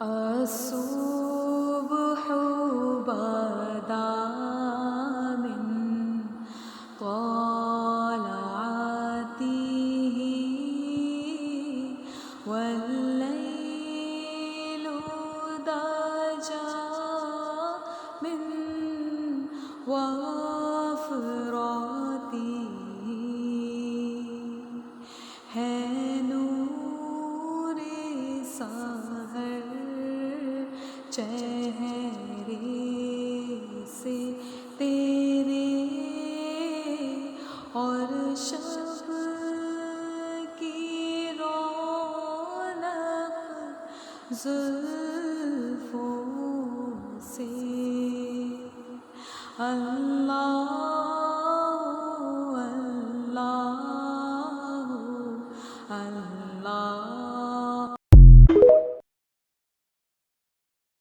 الصبح بدا من طلعته والليل دجى من وفراته ہے نور سحر چہرے سے تیرے اور شب کی رونق زلفوں سے اللہ